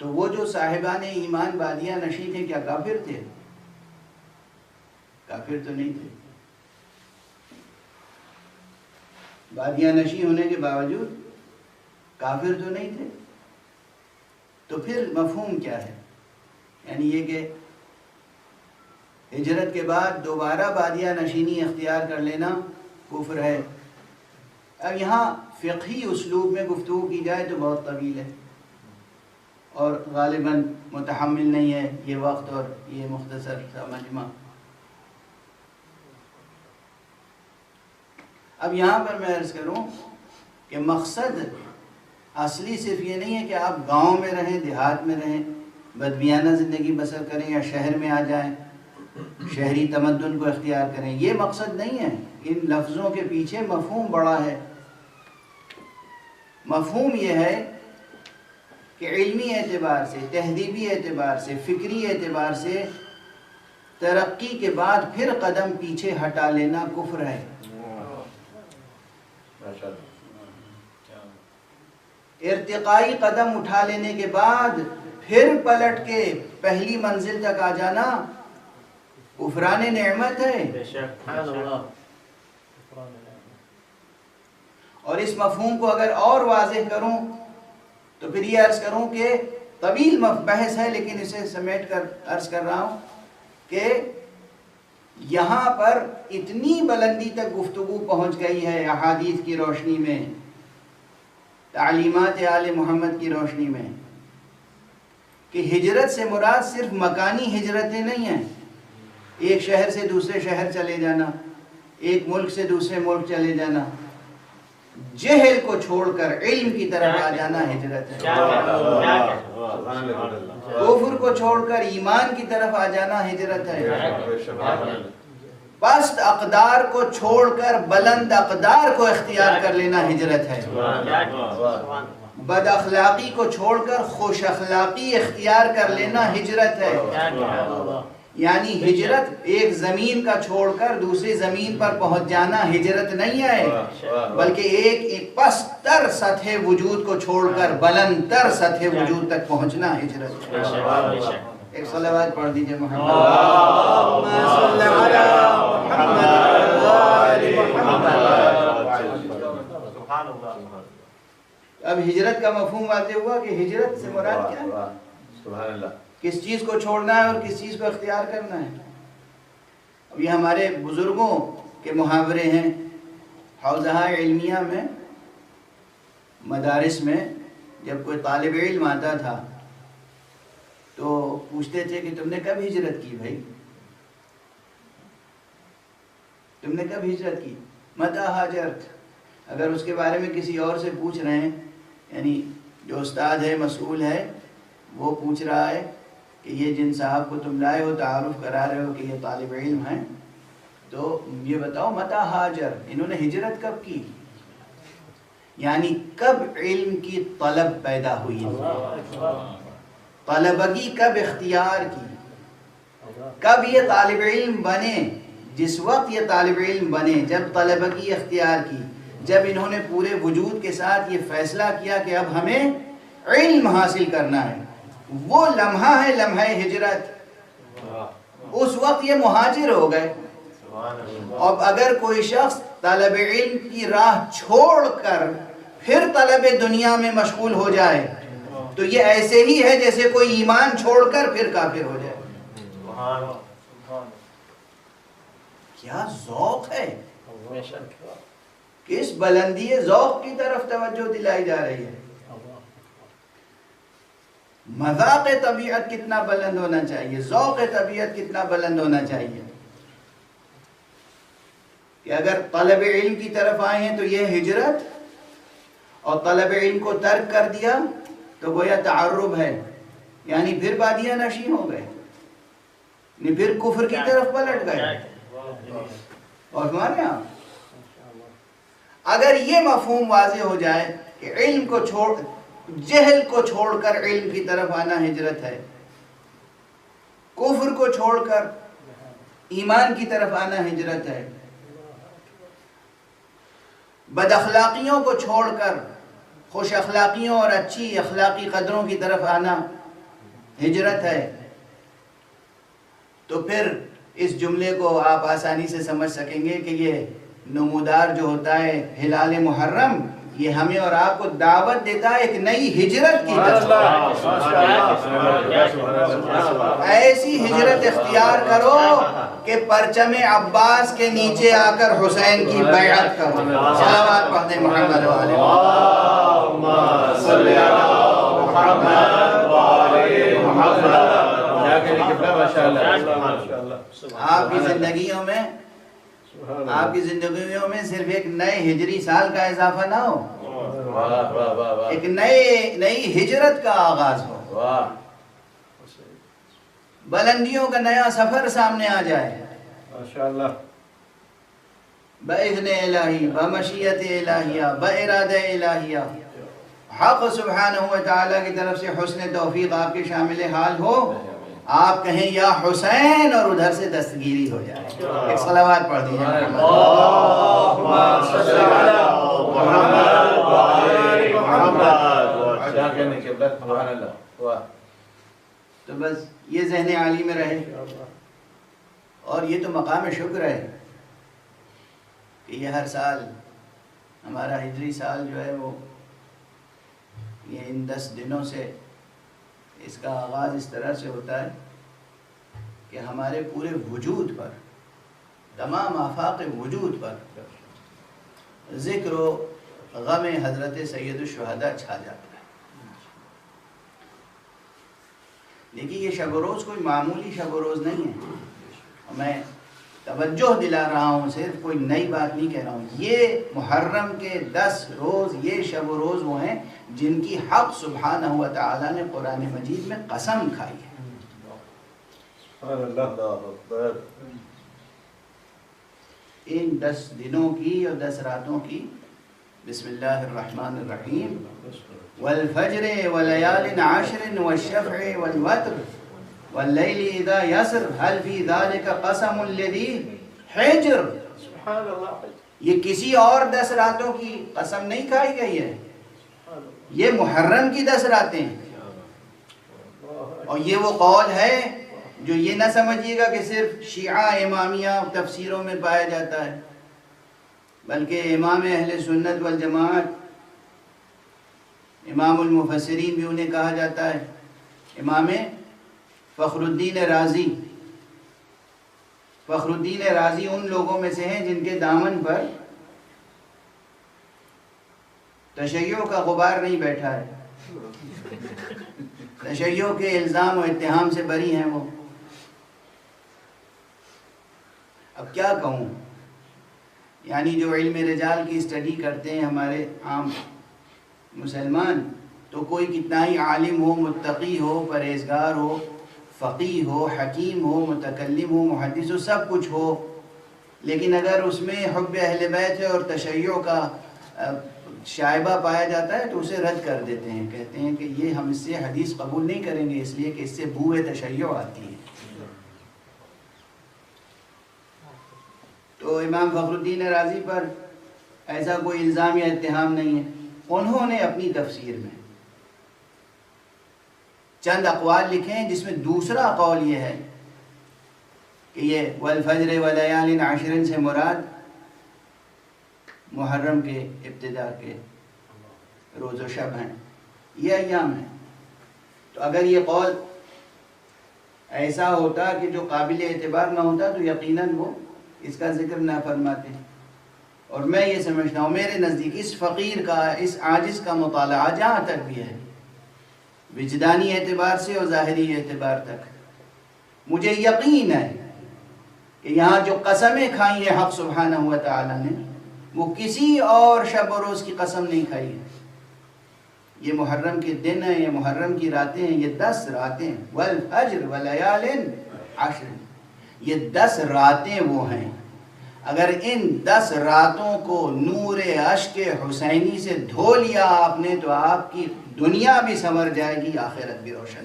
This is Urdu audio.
تو وہ جو صاحبان ایمان بادیہ نشیں تھے کیا کافر تھے؟ کافر تو نہیں تھے، بادیہ نشیں ہونے کے باوجود کافر تو نہیں تھے. تو پھر مفہوم کیا ہے؟ یعنی یہ کہ ہجرت کے بعد دوبارہ بادیہ نشینی اختیار کر لینا کفر ہے. اب یہاں فقہی اسلوب میں گفتگو کی جائے تو بہت طویل ہے اور غالباً متحمل نہیں ہے یہ وقت اور یہ مختصر سا مجمع. اب یہاں پر میں عرض کروں کہ مقصد اصلی صرف یہ نہیں ہے کہ آپ گاؤں میں رہیں، دیہات میں رہیں، بدبیانہ زندگی بسر کریں یا شہر میں آ جائیں، شہری تمدن کو اختیار کریں. یہ مقصد نہیں ہے. ان لفظوں کے پیچھے مفہوم بڑا ہے. مفہوم یہ ہے کہ علمی اعتبار سے، تہذیبی اعتبار سے، فکری اعتبار سے ترقی کے بعد پھر قدم پیچھے ہٹا لینا کفر ہے. ارتقائی قدم اٹھا لینے کے بعد پھر پلٹ کے پہلی منزل تک آ جانا کفران نعمت ہے. اور اس مفہوم کو اگر اور واضح کروں تو پھر یہ عرض کروں کہ طویل بحث ہے لیکن اسے سمیٹ کر عرض کر رہا ہوں کہ یہاں پر اتنی بلندی تک گفتگو پہنچ گئی ہے احادیث کی روشنی میں، تعلیمات آل محمد کی روشنی میں، کہ ہجرت سے مراد صرف مکانی ہجرتیں نہیں ہیں، ایک شہر سے دوسرے شہر چلے جانا، ایک ملک سے دوسرے ملک چلے جانا، جہل کو چھوڑ کر علم کی طرف آ جانا ہجرت ہے. کفر کو چھوڑ کر ایمان کی طرف آ جانا ہجرت ہے. پست اقدار کو چھوڑ کر بلند اقدار کو اختیار کر لینا ہجرت ہے. بد اخلاقی کو چھوڑ کر خوش اخلاقی اختیار کر لینا ہجرت ہے. یعنی ہجرت ایک زمین کا چھوڑ کر دوسری زمین پر پہنچ جانا ہجرت نہیں ہے، بلکہ ایک پست تر سطح وجود کو چھوڑ کر بلند تر سطح وجود تک پہنچنا ہجرت ہے. ایک صلوات پڑھ دیجئے محمد. اللہم صلی علی محمد. اب ہجرت کا مفہوم واضح ہوا کہ ہجرت سے مراد کیا ہے، سبحان اللہ، کس چیز کو چھوڑنا ہے اور کس چیز کو اختیار کرنا ہے. اب یہ ہمارے بزرگوں کے محاورے ہیں. حوزہ علمیہ میں، مدارس میں جب کوئی طالب علم آتا تھا تو پوچھتے تھے کہ تم نے کب ہجرت کی بھائی، تم نے کب ہجرت کی، متى ہاجرت. اگر اس کے بارے میں کسی اور سے پوچھ رہے ہیں، یعنی جو استاد ہے، مسئول ہے، وہ پوچھ رہا ہے کہ یہ جن صاحب کو تم لائے ہو، تعارف کرا رہے ہو کہ یہ طالب علم ہیں، تو یہ بتاؤ متى ہاجر، انہوں نے ہجرت کب کی، یعنی کب علم کی طلب پیدا ہوئی، طلبگی کب اختیار کی، کب یہ طالب علم بنے. جس وقت یہ طالب علم بنے، جب طلبگی اختیار کی، جب انہوں نے پورے وجود کے ساتھ یہ فیصلہ کیا کہ اب ہمیں علم حاصل کرنا ہے، وہ لمحہ ہے لمحہ ہجرت. اس وقت یہ مہاجر ہو گئے. اب اگر کوئی شخص طلب علم کی راہ چھوڑ کر پھر طلب دنیا میں مشغول ہو جائے تو یہ ایسے ہی ہے جیسے کوئی ایمان چھوڑ کر پھر کافر ہو جائے. کیا ذوق ہے، کس بلندی ذوق کی طرف توجہ دلائی جا رہی ہے. مذاق طبیعت کتنا بلند ہونا چاہیے، ذوق طبیعت کتنا بلند ہونا چاہیے کہ اگر طلب علم کی طرف آئے ہیں تو یہ ہجرت، اور طلب علم کو ترک کر دیا تو گویا تعرب ہے، یعنی پھر بادیہ نشین ہو گئے، یعنی پھر کفر کی طرف پلٹ گئے. اور ہمارے یہاں اگر یہ مفہوم واضح ہو جائے کہ علم کو چھوڑ، جہل کو چھوڑ کر علم کی طرف آنا ہجرت ہے، کفر کو چھوڑ کر ایمان کی طرف آنا ہجرت ہے، بد اخلاقیوں کو چھوڑ کر خوش اخلاقیوں اور اچھی اخلاقی قدروں کی طرف آنا ہجرت ہے، تو پھر اس جملے کو آپ آسانی سے سمجھ سکیں گے کہ یہ نمودار جو ہوتا ہے ہلال محرم، یہ ہمیں اور آپ کو دعوت دیتا ہے ایک نئی ہجرت کی طرف۔ ایسی ہجرت اختیار کرو کہ پرچم عباس کے نیچے آ کر حسین کی بیعت کرو۔ صلوات پڑھتے محمد والے آپ کی زندگیوں میں صرف ایک نئے ہجری سال کا اضافہ نہ ہو، ایک نئی ہجرت کا آغاز ہو، بلندیوں کا نیا سفر سامنے آ جائے بإذن الہی، بمشیت الہیہ، بإرادہ الہیہ۔ حق سبحانہ وتعالی کی طرف سے حسن توفیق آپ کے شامل حال ہو، آپ کہیں یا حسین اور ادھر سے دستگیری ہو جائے۔ ایک صلوات پڑھ دیجئے تو بس یہ ذہن عالی میں رہے، اور یہ تو مقام شکر ہے کہ یہ ہر سال ہمارا ہجری سال جو ہے وہ یہ ان 10 دنوں سے اس کا آغاز اس طرح سے ہوتا ہے کہ ہمارے پورے وجود پر، تمام آفاق وجود پر ذکر و غم حضرت سید الشہداء چھا جاتا ہے۔ لیکن یہ شب و روز کوئی معمولی شب و روز نہیں ہے، میں توجہ دلا رہا ہوں، صرف کوئی نئی بات نہیں کہہ رہا ہوں۔ یہ محرم کے 10 روز، یہ شب و روز وہ ہیں جن کی حق سبحانہ و تعالیٰ نے قرآن مجید میں قسم کھائی ہے۔ ان 10 دنوں کی اور 10 راتوں کی، بسم اللہ الرحمن الرحیم، والفجر ولیال عشر والشفع والوتر واللیل اذا یسر هل فی ذلک قسم لذی حجر۔ یہ کسی اور 10 راتوں کی قسم نہیں کھائی گئی ہے، یہ محرم کی 10 راتیں ہیں۔ اور یہ وہ قول ہے جو یہ نہ سمجھیے گا کہ صرف شیعہ امامیہ تفسیروں میں پایا جاتا ہے، بلکہ امام اہل سنت والجماعت، امام المفسرین بھی انہیں کہا جاتا ہے، امام فخر الدین رازی۔ فخر الدین رازی ان لوگوں میں سے ہیں جن کے دامن پر تشیع کا غبار نہیں بیٹھا ہے، تشیع کے الزام و اتہام سے بری ہیں وہ۔ اب کیا کہوں، یعنی جو علم رجال کی اسٹڈی کرتے ہیں ہمارے عام مسلمان، تو کوئی کتنا ہی عالم ہو، متقی ہو، پرہیزگار ہو، فقیہ ہو، حکیم ہو، متکلم ہو، محدث ہو، سب کچھ ہو، لیکن اگر اس میں حب اہل بیت ہے اور تشیع کا شائبہ پایا جاتا ہے تو اسے رد کر دیتے ہیں، کہتے ہیں کہ یہ ہم اس سے حدیث قبول نہیں کریں گے، اس لیے کہ اس سے بوئے تشیع آتی ہے۔ تو امام فخر الدین رازی پر ایسا کوئی الزام یا اتہام نہیں ہے۔ انہوں نے اپنی تفسیر میں چند اقوال لکھے ہیں، جس میں دوسرا قول یہ ہے کہ یہ والفجر ولیال عشر سے مراد محرم کے ابتدا کے روز و شب ہیں، یہ ایام ہیں۔ تو اگر یہ قول ایسا ہوتا کہ جو قابل اعتبار نہ ہوتا تو یقیناً وہ اس کا ذکر نہ فرماتے۔ اور میں یہ سمجھتا ہوں، میرے نزدیک اس فقیر کا، اس عاجز کا مطالعہ جہاں تک بھی ہے، وجدانی اعتبار سے اور ظاہری اعتبار تک، مجھے یقین ہے کہ یہاں جو قسمیں کھائی ہیں حق سبحانہ و تعالیٰ نے، وہ کسی اور شب و روز کی قسم نہیں کھائی ہے۔ یہ محرم کے دن ہیں، یہ محرم کی راتیں ہیں، یہ 10 راتیں، والفجر ولیال عشر، یہ 10 راتیں وہ ہیں۔ اگر ان 10 راتوں کو نور اشک حسینی سے دھو لیا آپ نے تو آپ کی دنیا بھی سنور جائے گی، آخرت بھی روشن۔